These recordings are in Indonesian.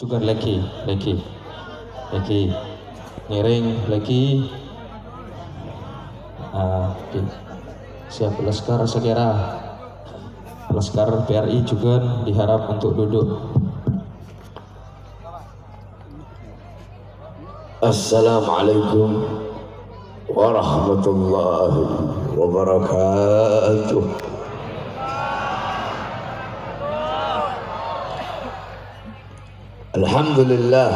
juga lagi ngiring lagi. Siap Laskar Segera, Laskar PRI juga diharap untuk duduk. Assalamualaikum warahmatullahi wabarakatuh. Alhamdulillah,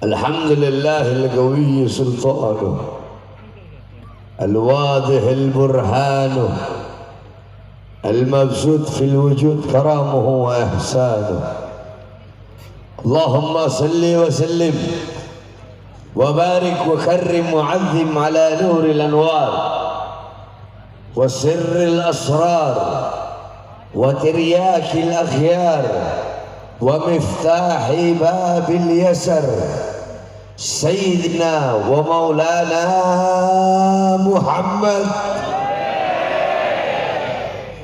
alhamdulillahil qawiyyi sultanuh, الواضح البرهان المبسوط في الوجود كرامه وإحسانه. اللهم صل وسلم وبارك وكرم وعظم على نور الأنوار وسر الأسرار وترياك الأخيار ومفتاح باب اليسر سيدنا ومولانا محمد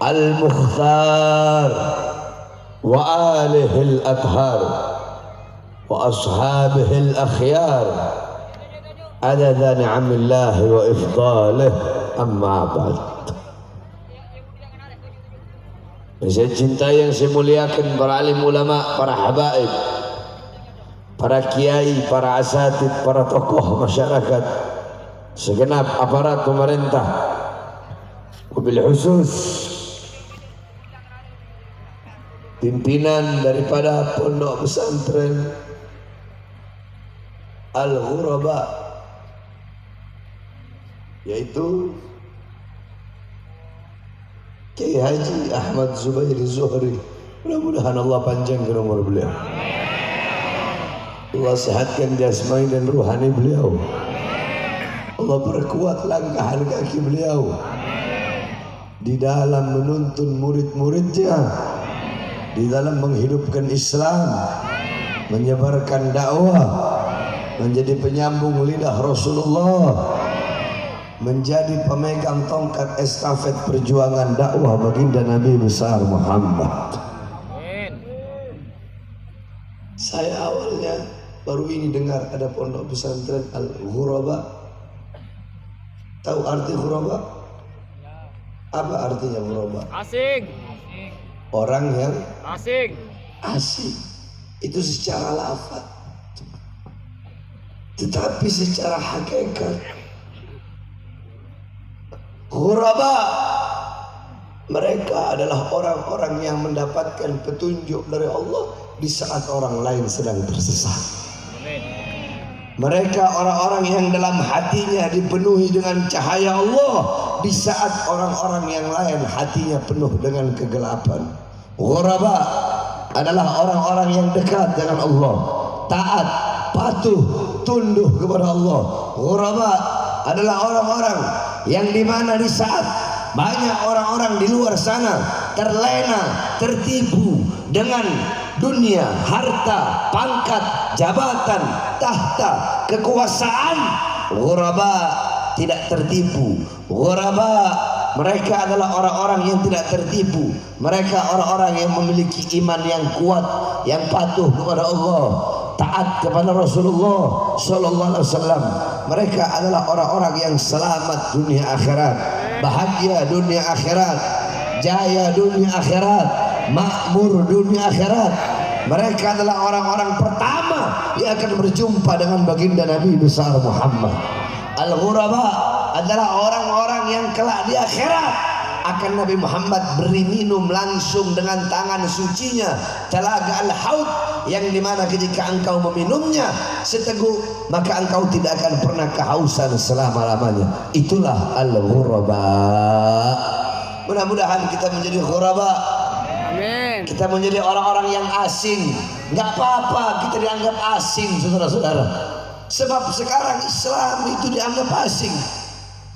المختار وآله الأطهار وأصحابه الأخيار عدد نعم الله وإفضاله. أما بعد, saya cintai yang saya muliakan para alim ulama, para habaib, para kiai, para asatid, para tokoh masyarakat, segenap aparat pemerintah, wabil khusus pimpinan daripada pondok pesantren Al-Ghuraba, yaitu Kiai Haji Ahmad Zubairi Zuhri. Mudah-mudahan Allah panjangkan umur beliau, Allah sehatkan jasmani dan ruhani beliau, Allah perkuat langkah kaki beliau di dalam menuntun murid-muridnya, di dalam menghidupkan Islam, menyebarkan dakwah, menjadi penyambung lidah Rasulullah, menjadi pemegang tongkat estafet perjuangan dakwah baginda Nabi besar Muhammad. Saya awalnya baru ini dengar ada pondok pesantren Al-Ghuraba. Tahu arti ghuraba? Apa artinya ghuraba? Asing. Orang yang Asing. asing. Itu secara lafaz. Tetapi secara hakikat ghuraba, mereka adalah orang-orang yang mendapatkan petunjuk dari Allah di saat orang lain sedang tersesat. Mereka orang-orang yang dalam hatinya dipenuhi dengan cahaya Allah di saat orang-orang yang lain hatinya penuh dengan kegelapan. Ghuraba adalah orang-orang yang dekat dengan Allah, taat, patuh, tunduk kepada Allah. Ghuraba adalah orang-orang yang dimana di saat banyak orang-orang di luar sana terlena, tertipu dengan dunia, harta, pangkat, jabatan, tahta, kekuasaan, ghuraba tidak tertipu. Ghuraba mereka adalah orang-orang yang tidak tertipu. Mereka orang-orang yang memiliki iman yang kuat, yang patuh kepada Allah, taat kepada Rasulullah sallallahu alaihi wasallam. Mereka adalah orang-orang yang selamat dunia akhirat, bahagia dunia akhirat, jaya dunia akhirat, makmur dunia akhirat. Mereka adalah orang-orang pertama yang akan berjumpa dengan baginda Nabi besar Muhammad. Al-Ghuraba adalah orang-orang yang kelak di akhirat akan Nabi Muhammad beri minum langsung dengan tangan sucinya telaga Al-Haud, yang dimana ketika engkau meminumnya seteguk maka engkau tidak akan pernah kehausan selama-lamanya. Itulah Al-Ghuraba. Mudah-mudahan kita menjadi ghuraba. Amin. Kita menjadi orang-orang yang asing. Nggak apa-apa kita dianggap asing, saudara-saudara. Sebab sekarang Islam itu dianggap asing.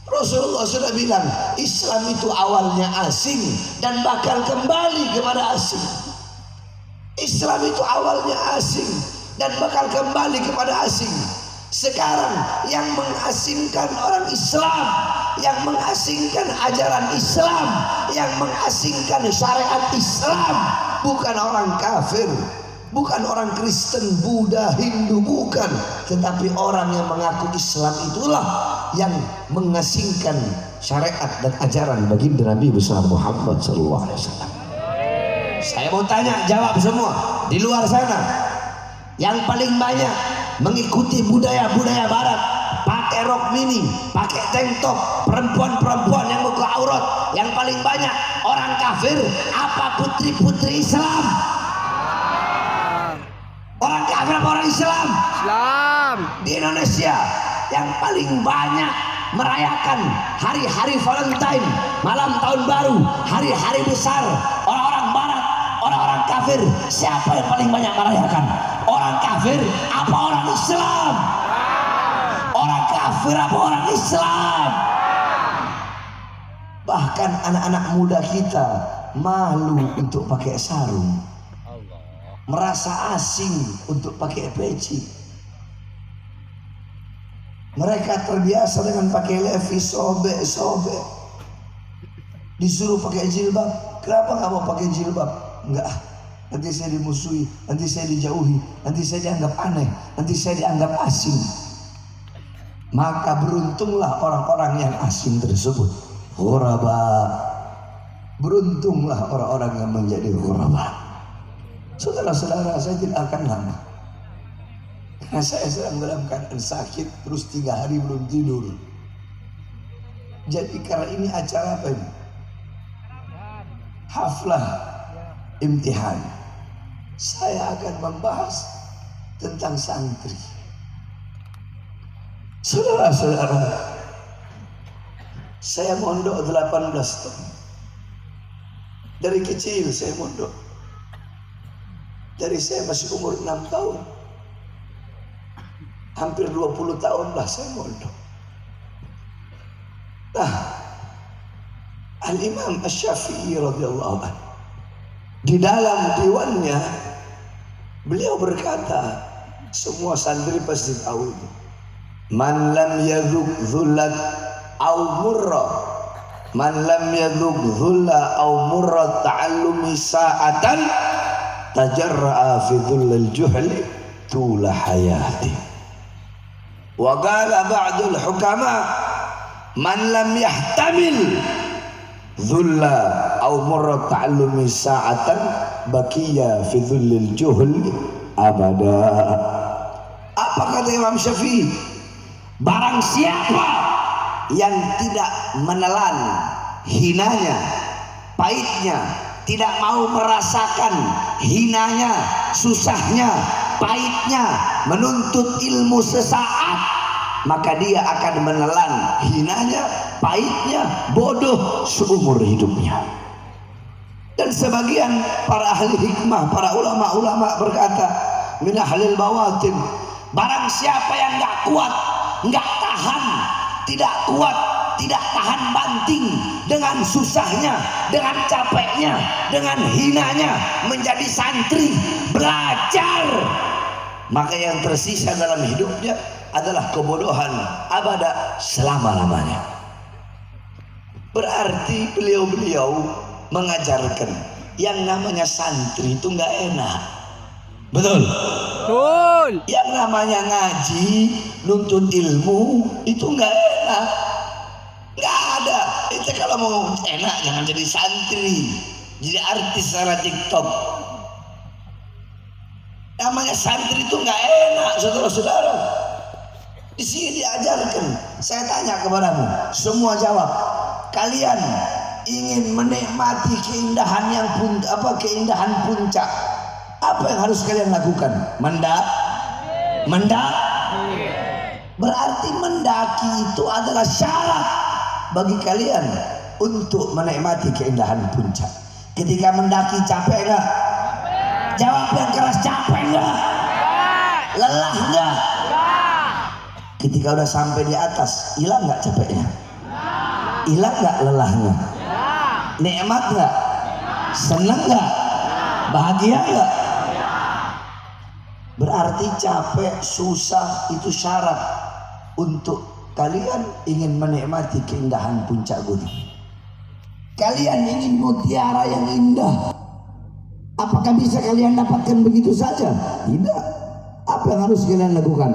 Rasulullah sudah bilang Islam itu awalnya asing dan bakal kembali kepada asing. Islam itu awalnya asing dan bakal kembali kepada asing. Sekarang yang mengasingkan orang Islam, yang mengasingkan ajaran Islam, yang mengasingkan syariat Islam bukan orang kafir, Bukan orang Kristen, Buddha, Hindu, bukan. Tetapi orang yang mengaku Islam itulah yang mengasingkan syariat dan ajaran baginda Nabi besar Muhammad sallallahu alaihi wasallam. Saya mau tanya, jawab semua di luar sana. Yang paling banyak mengikuti budaya barat, pakai rok mini, pakai tank top, perempuan-perempuan yang buka aurat, yang paling banyak orang kafir apa putri-putri Islam? Orang kafir apa orang Islam? Islam. Di Indonesia yang paling banyak merayakan hari-hari Valentine, malam tahun baru, hari-hari besar orang-orang barat, orang-orang kafir. Siapa yang paling banyak merayakan? Orang kafir apa orang Islam? Orang kafir apa orang Islam? Bahkan anak-anak muda kita malu untuk pakai sarung, merasa asing untuk pakai peci. Mereka terbiasa dengan pakai levis, sobek. Disuruh pakai jilbab, kenapa nggak mau pakai jilbab? Enggak, nanti saya dimusuhi, nanti saya dijauhi, nanti saya dianggap aneh, nanti saya dianggap asing. Maka beruntunglah orang-orang yang asing tersebut, ghuraba. Beruntunglah orang-orang yang menjadi ghuraba. Saudara-saudara, saya tidak akan lama karena saya sedang dalam keadaan sakit, terus 3 hari belum tidur. Jadi karena ini acara apa ini? Haflah imtihan. Saya akan membahas tentang santri. Saudara-saudara, saya mondok 18 tahun. Dari kecil saya mondok. Dari saya masih umur 6 tahun, hampir 20 tahun lah saya mondok. Nah, Al-Imam Asy-Syafi'i radhiyallahu anhu di dalam diwannya beliau berkata, semua santri pasti tahu ini. Man lam yadhuk dhullat aw murra, man lam yadhuk dhulla aw murra ta'allumi sa'atan tajarra'a fi dhullil juhli tula hayati. Wa qala ba'dul hukama man lam yahtamil dhulla aw murra ta'allumi sa'atan baqiya fi dhullil juhli abada. Apa kata Imam Syafi'i? Barang siapa yang tidak menelan hinanya, pahitnya, tidak mau merasakan hinanya, susahnya, pahitnya, menuntut ilmu sesaat, maka dia akan menelan hinanya, pahitnya, bodoh seumur hidupnya. Dan sebagian para ahli hikmah, para ulama-ulama berkata, min ahlil bawatin, barang siapa yang nggak kuat, nggak tahan, tidak kuat, tidak tahan banting dengan susahnya, dengan capeknya, dengan hinanya menjadi santri, belajar, maka yang tersisa dalam hidupnya adalah kebodohan abada selama-lamanya. Berarti beliau-beliau mengajarkan yang namanya santri itu nggak enak. Betul? Betul. Yang namanya ngaji, nuntut ilmu itu nggak enak. Nggak ada. Itu kalau mau enak jangan jadi santri, jadi artis secara TikTok. Namanya santri itu nggak enak, saudara-saudara. Di sini diajarkan. Saya tanya kepadamu, semua jawab. Kalian ingin menikmati keindahan yang keindahan puncak, apa yang harus kalian lakukan? Berarti mendaki itu adalah syarat bagi kalian untuk menikmati keindahan puncak. Ketika mendaki capek enggak? Jawab yang keras, capek enggak? Lelah enggak? Ketika udah sampai di atas, hilang enggak capeknya? Hilang enggak lelahnya? Nikmat enggak? Senang enggak? Bahagia enggak? Berarti capek, susah itu syarat untuk kalian ingin menikmati keindahan puncak gunung. Kalian ingin mutiara yang indah, Apakah bisa kalian dapatkan begitu saja? Tidak. Apa yang harus kalian lakukan?